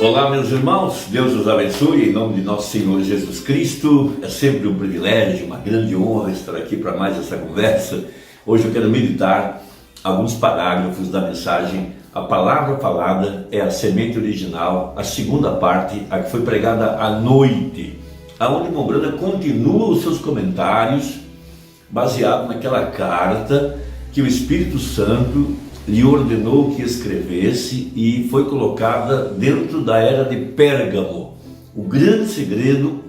Olá, meus irmãos, Deus os abençoe em nome de nosso Senhor Jesus Cristo. É sempre um privilégio, uma grande honra estar aqui para mais essa conversa. Hoje eu quero meditar alguns parágrafos da mensagem A Palavra Falada é a Semente Original, a segunda parte, a que foi pregada à noite, aonde Mombrana continua os seus comentários baseado naquela carta que o Espírito Santo lhe ordenou que escrevesse e foi colocada dentro da era de Pérgamo. O grande segredo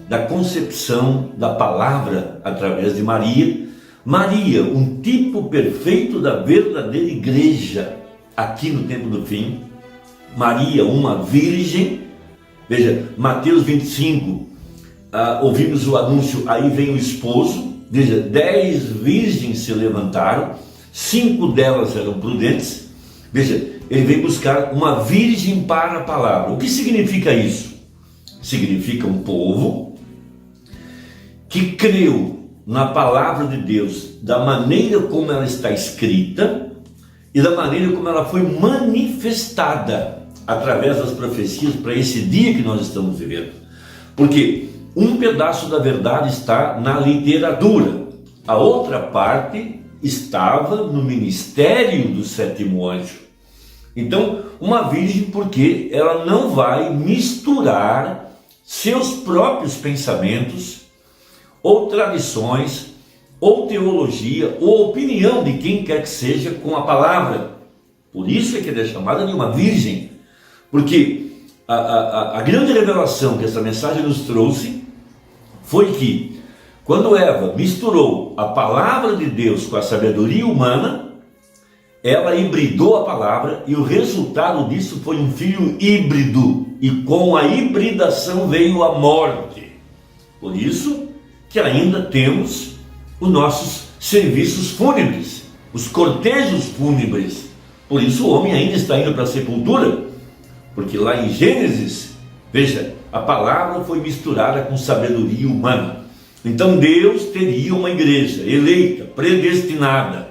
da concepção da palavra através de Maria. Maria, um tipo perfeito da verdadeira igreja aqui no tempo do fim. Maria, uma virgem. Veja, Mateus 25, ouvimos o anúncio, aí vem o esposo. Veja, 10 virgens se levantaram, 5 delas eram prudentes. Veja, ele veio buscar uma virgem para a palavra. O que significa isso? Significa um povo que creu na palavra de Deus da maneira como ela está escrita e da maneira como ela foi manifestada através das profecias para esse dia que nós estamos vivendo. Porque um pedaço da verdade está na literatura, a outra parte estava no ministério do sétimo anjo. Então, uma virgem, porque ela não vai misturar seus próprios pensamentos, ou tradições, ou teologia, ou opinião de quem quer que seja com a palavra. Por isso é que ela é chamada de uma virgem, porque a grande revelação que essa mensagem nos trouxe foi que quando Eva misturou a palavra de Deus com a sabedoria humana, ela hibridou a palavra e o resultado disso foi um filho híbrido. E com a hibridação veio a morte. Por isso que ainda temos os nossos serviços fúnebres, os cortejos fúnebres. Por isso o homem ainda está indo para a sepultura, porque lá em Gênesis, veja, a palavra foi misturada com sabedoria humana. Então Deus teria uma igreja eleita, predestinada,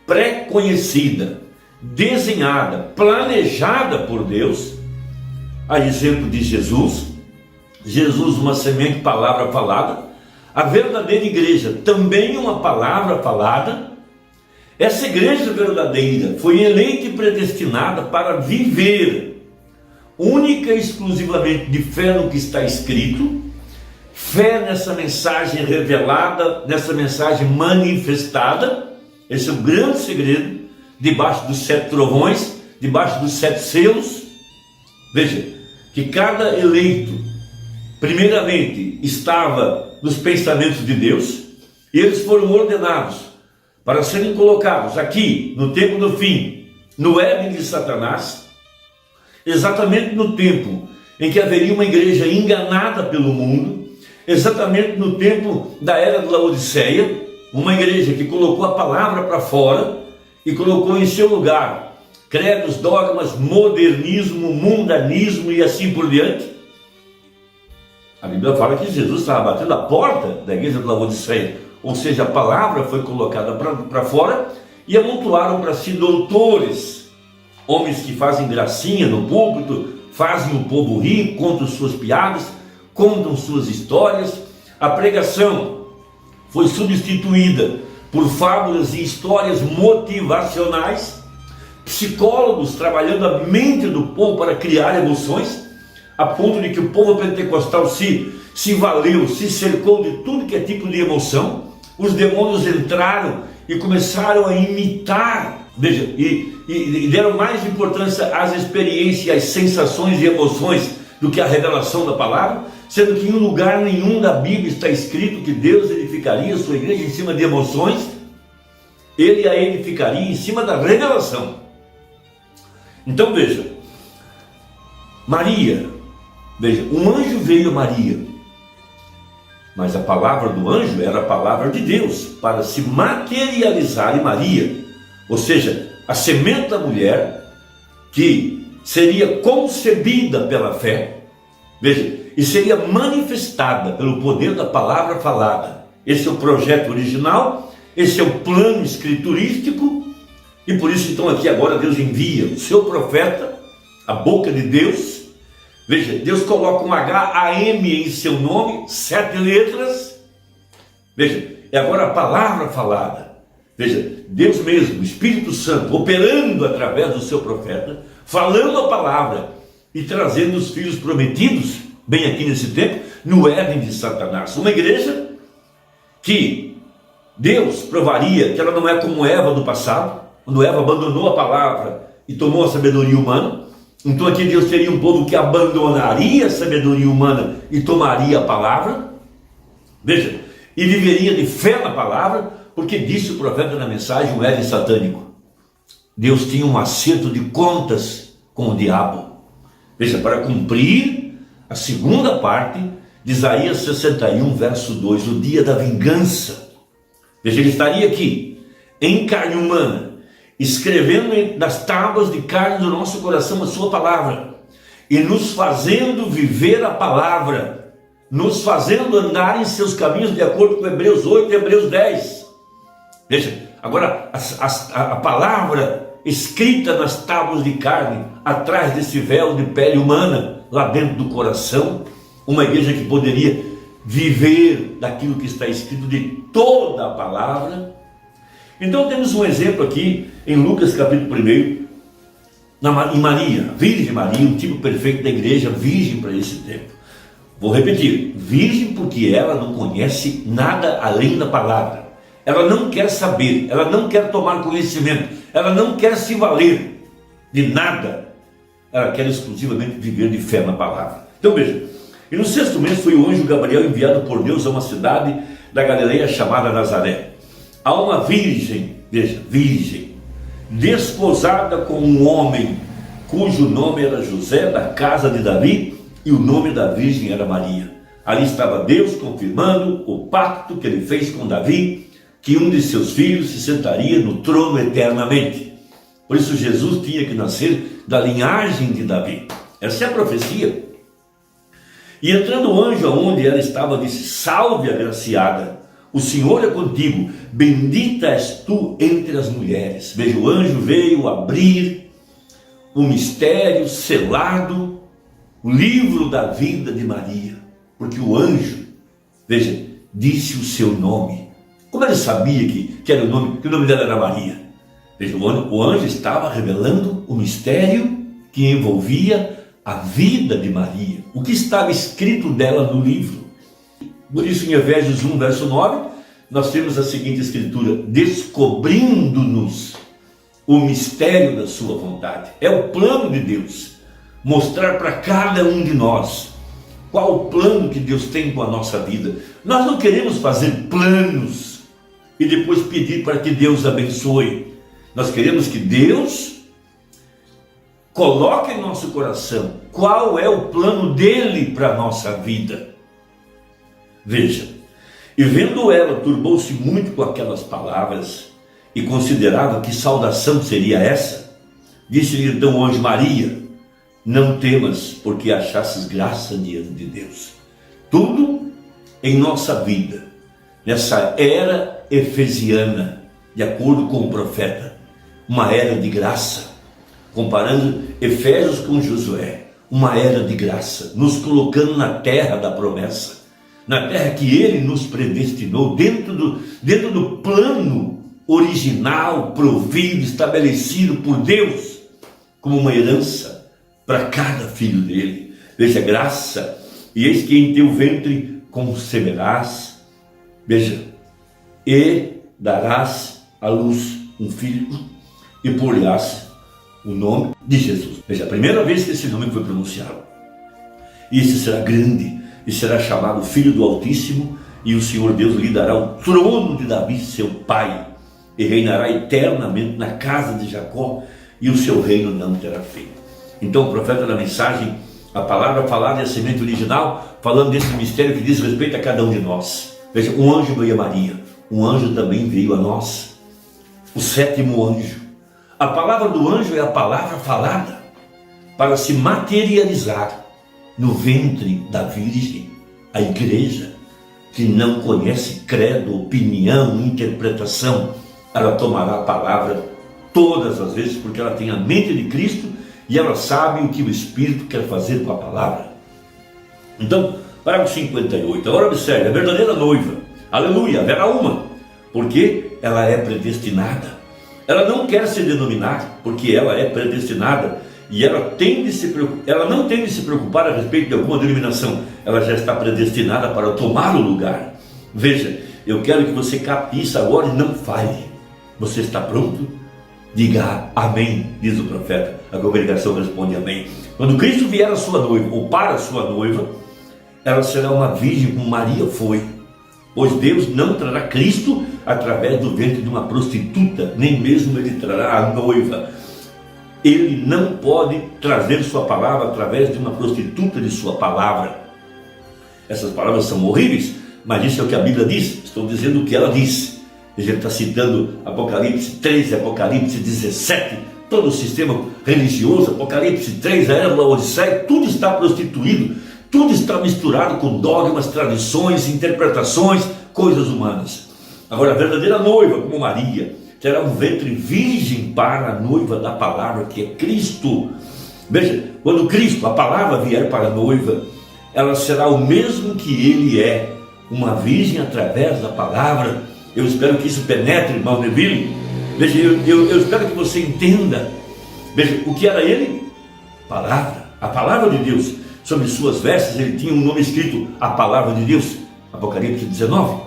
pré-conhecida, desenhada, planejada por Deus, a exemplo de Jesus. Jesus, uma semente, palavra falada. A verdadeira igreja, também uma palavra falada. Essa igreja verdadeira foi eleita e predestinada para viver única e exclusivamente de fé no que está escrito, fé nessa mensagem revelada, nessa mensagem manifestada. Esse é o grande segredo, debaixo dos 7 trovões, debaixo dos 7 selos. Veja, que cada eleito, primeiramente, estava nos pensamentos de Deus, e eles foram ordenados para serem colocados aqui, no tempo do fim, no Éden de Satanás, exatamente no tempo em que haveria uma igreja enganada pelo mundo, exatamente no tempo da era de Laodiceia, uma igreja que colocou a palavra para fora e colocou em seu lugar credos, dogmas, modernismo, mundanismo e assim por diante. A Bíblia fala que Jesus estava batendo a porta da igreja de Laodiceia, ou seja, a palavra foi colocada para fora e amontoaram para si doutores, homens que fazem gracinha no púlpito, fazem o povo rir, contam suas piadas, contam suas histórias. A pregação foi substituída por fábulas e histórias motivacionais, psicólogos trabalhando a mente do povo para criar emoções, a ponto de que o povo pentecostal se valeu, se cercou de tudo que é tipo de emoção. Os demônios entraram e começaram a imitar, veja, e deram mais importância às experiências, às sensações e emoções do que a revelação da palavra, sendo que em lugar nenhum da Bíblia está escrito que Deus edificaria a sua igreja em cima de emoções. Ele a edificaria em cima da revelação. Então veja, Maria, veja, um anjo veio a Maria, mas a palavra do anjo era a palavra de Deus para se materializar em Maria, ou seja, a semente da mulher que seria concebida pela fé, veja, e seria manifestada pelo poder da palavra falada. Esse é o projeto original, esse é o plano escriturístico, e por isso então aqui agora Deus envia o seu profeta, a boca de Deus, Veja, Deus coloca um H-A-M em seu nome, 7 letras. Veja, é agora a palavra falada. Veja, Deus mesmo, o Espírito Santo, operando através do seu profeta, falando a palavra e trazendo os filhos prometidos, bem aqui nesse tempo, no Éden de Satanás. Uma igreja que Deus provaria que ela não é como Eva do passado, quando Eva abandonou a palavra e tomou a sabedoria humana. Então aqui Deus teria um povo que abandonaria a sabedoria humana e tomaria a palavra. Veja, e viveria de fé na palavra, porque disse o profeta na mensagem, um Éden satânico. Deus tinha um acerto de contas com o diabo. Veja, para cumprir a segunda parte de Isaías 61, verso 2, o dia da vingança. Veja, ele estaria aqui, em carne humana, escrevendo nas tábuas de carne do nosso coração a sua palavra, e nos fazendo viver a palavra, nos fazendo andar em seus caminhos, de acordo com Hebreus 8 e Hebreus 10. Veja, agora a palavra escrita nas tábuas de carne, atrás desse véu de pele humana, lá dentro do coração, uma igreja que poderia viver daquilo que está escrito, de toda a palavra. Então temos um exemplo aqui em Lucas capítulo 1, em Maria, Virgem Maria, um tipo perfeito da igreja, virgem para esse tempo. Vou repetir, virgem porque ela não conhece nada além da palavra. Ela não quer saber, ela não quer tomar conhecimento, ela não quer se valer de nada. Ela quer exclusivamente viver de fé na palavra. Então veja, e no 6º mês foi o anjo Gabriel enviado por Deus a uma cidade da Galileia chamada Nazaré, a uma virgem, veja, virgem, desposada com um homem cujo nome era José, da casa de Davi, e o nome da virgem era Maria. Ali estava Deus confirmando o pacto que ele fez com Davi, que um de seus filhos se sentaria no trono eternamente. Por isso Jesus tinha que nascer da linhagem de Davi. Essa é a profecia. E entrando o anjo aonde ela estava, disse: salve, agraciada, o Senhor é contigo, bendita és tu entre as mulheres. Veja, o anjo veio abrir o mistério selado, o livro da vida de Maria, porque o anjo, veja, disse o seu nome. Como ele sabia que era o nome, que o nome dela era Maria? Veja, o anjo estava revelando o mistério que envolvia a vida de Maria, o que estava escrito dela no livro. Por isso, em Efésios 1, verso 9, nós temos a seguinte escritura: descobrindo-nos o mistério da sua vontade. É o plano de Deus, mostrar para cada um de nós qual o plano que Deus tem com a nossa vida. Nós não queremos fazer planos e depois pedir para que Deus abençoe. Nós queremos que Deus coloque em nosso coração qual é o plano dele para a nossa vida. Veja, e vendo ela, turbou-se muito com aquelas palavras e considerava que saudação seria essa. Disse-lhe então o anjo: Maria, não temas, porque achastes graça diante de Deus. Tudo em nossa vida, nessa era efesiana, de acordo com o profeta, uma era de graça, comparando Efésios com Josué, uma era de graça, nos colocando na terra da promessa, na terra que ele nos predestinou, dentro do plano original, provido, estabelecido por Deus, como uma herança para cada filho dele. Veja, graça, e eis que em teu ventre conceberás, veja, e darás à luz um filho, e por-lhe-ás o nome de Jesus. Veja, a primeira vez que esse nome foi pronunciado. E esse será grande, e será chamado Filho do Altíssimo, e o Senhor Deus lhe dará o trono de Davi, seu pai, e reinará eternamente na casa de Jacó, e o seu reino não terá fim. Então o profeta da mensagem, a palavra falada é a semente original, falando desse mistério que diz respeito a cada um de nós. Veja, um anjo veio a Maria, um anjo também veio a nós, o 7º anjo. A palavra do anjo é a palavra falada para se materializar no ventre da Virgem, a igreja, que não conhece credo, opinião, interpretação. Ela tomará a palavra todas as vezes, porque ela tem a mente de Cristo e ela sabe o que o Espírito quer fazer com a palavra. Então, parágrafo 58. Agora observe, a verdadeira noiva, aleluia, haverá uma, porque ela é predestinada. Ela não quer se denominar, porque ela é predestinada, e ela não tem de se preocupar a respeito de alguma denominação. Ela já está predestinada para tomar o lugar. Veja, eu quero que você capte isso agora e não falhe. Você está pronto? Diga amém, diz o profeta. A congregação responde amém. Quando Cristo vier a sua noiva, ou para a sua noiva, ela será uma virgem como Maria foi. Pois Deus não trará Cristo através do ventre de uma prostituta, nem mesmo Ele trará a noiva. Ele não pode trazer sua palavra através de uma prostituta de sua palavra. Essas palavras são horríveis, mas isso é o que a Bíblia diz. Estou dizendo o que ela diz. Ele está citando Apocalipse 13, Apocalipse 17, todo o sistema religioso, Apocalipse 3, a era da Odisseia, tudo está prostituído, tudo está misturado com dogmas, tradições, interpretações, coisas humanas. Agora, a verdadeira noiva, como Maria, terá um ventre virgem para a noiva da palavra, que é Cristo. Veja, quando Cristo, a palavra, vier para a noiva, ela será o mesmo que Ele é, uma virgem através da palavra. Eu espero que isso penetre, irmão Neville. Veja, eu espero que você entenda. Veja, o que era Ele? Palavra, a palavra de Deus. Sobre suas vestes ele tinha um nome escrito, a palavra de Deus. Apocalipse 19.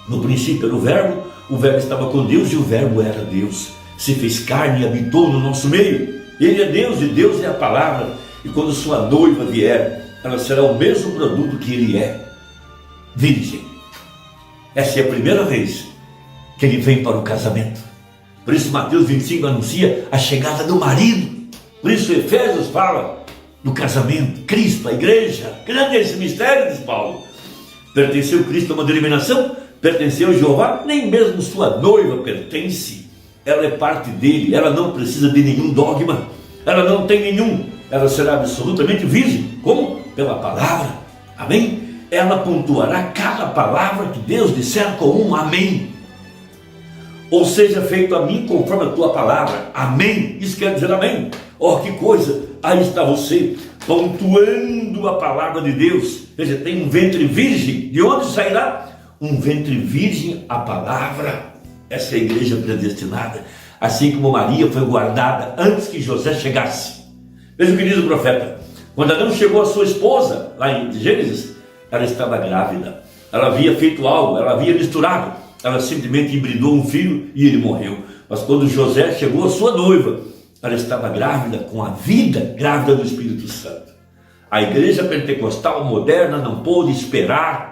No princípio era o verbo estava com Deus e o verbo era Deus. Se fez carne e habitou no nosso meio. Ele é Deus e Deus é a palavra. E quando sua noiva vier, ela será o mesmo produto que Ele é, virgem. Essa é a primeira vez que Ele vem para o casamento. Por isso Mateus 25 anuncia a chegada do marido. Por isso Efésios fala do casamento, Cristo, a igreja. Grande é esse mistério, diz Paulo. Pertenceu Cristo a uma denominação? Pertenceu Jeová? Nem mesmo sua noiva pertence. Ela é parte dele, ela não precisa de nenhum dogma, ela não tem nenhum, ela será absolutamente virgem. Como? Pela palavra, amém? Ela pontuará cada palavra que Deus disser com um amém. Ou seja, feito a mim conforme a tua palavra, amém. Isso quer dizer amém. Oh, que coisa, aí está você, pontuando a palavra de Deus. Veja, tem um ventre virgem, de onde sairá? Um ventre virgem, a palavra. Essa é a igreja predestinada, assim como Maria foi guardada antes que José chegasse. Veja o que diz o profeta. Quando Adão chegou a sua esposa, lá em Gênesis, ela estava grávida. Ela havia feito algo, ela havia misturado. Ela simplesmente hibridou um filho e ele morreu. Mas quando José chegou a sua noiva, ela estava grávida com a vida, grávida do Espírito Santo. A igreja pentecostal moderna não pôde esperar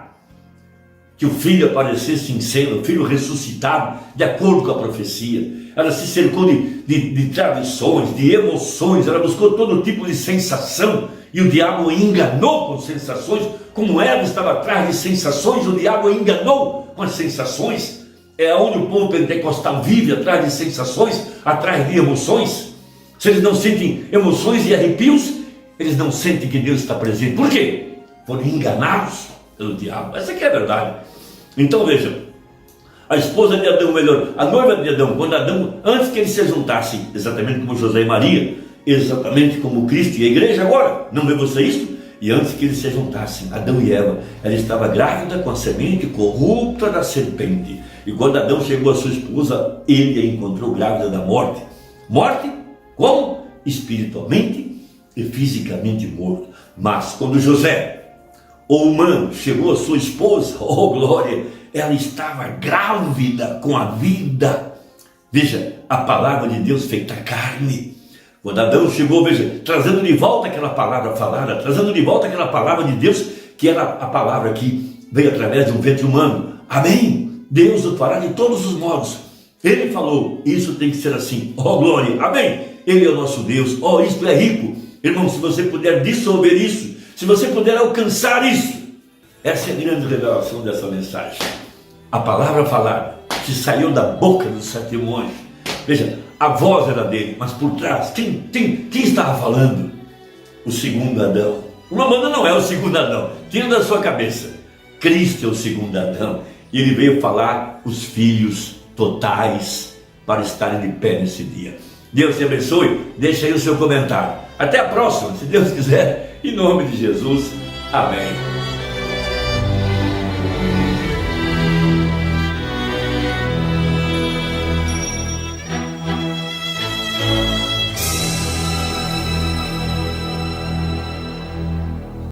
que o filho aparecesse em cena, o filho ressuscitado, de acordo com a profecia. Ela se cercou de tradições, de emoções, ela buscou todo tipo de sensação, e o diabo a enganou com sensações, como Eva estava atrás de sensações, o diabo a enganou com as sensações. É onde o povo pentecostal vive, atrás de sensações, atrás de emoções. Se eles não sentem emoções e arrepios, eles não sentem que Deus está presente. Por quê? Foram enganados pelo diabo. Essa aqui é a verdade. Então veja, a esposa de Adão, melhor, a noiva de Adão, quando Adão, antes que eles se juntassem, exatamente como José e Maria, exatamente como Cristo e a igreja agora, não vê você isso? E antes que eles se juntassem, Adão e Eva, ela estava grávida com a semente corrupta da serpente. E quando Adão chegou a sua esposa, ele a encontrou grávida da morte. Morte? Como? Espiritualmente e fisicamente morto. Mas quando José, o humano, chegou a sua esposa, oh glória, ela estava grávida com a vida. Veja, a palavra de Deus feita carne. Quando Adão chegou, veja, trazendo de volta aquela palavra falada, trazendo de volta aquela palavra de Deus, que era a palavra que veio através de um ventre humano. Amém? Deus o fará de todos os modos. Ele falou, isso tem que ser assim. Oh glória, amém? Ele é o nosso Deus. Oh, isto é rico. Irmão, se você puder dissolver isso, se você puder alcançar isso, essa é a grande revelação dessa mensagem. A palavra falada que saiu da boca do sétimo anjo. Veja, a voz era dele, mas por trás, quem estava falando? O segundo Adão. O romano não é o segundo Adão, tira da sua cabeça. Cristo é o segundo Adão. E ele veio falar os filhos totais para estarem de pé nesse dia. Deus te abençoe, deixa aí o seu comentário. Até a próxima, se Deus quiser, em nome de Jesus. Amém.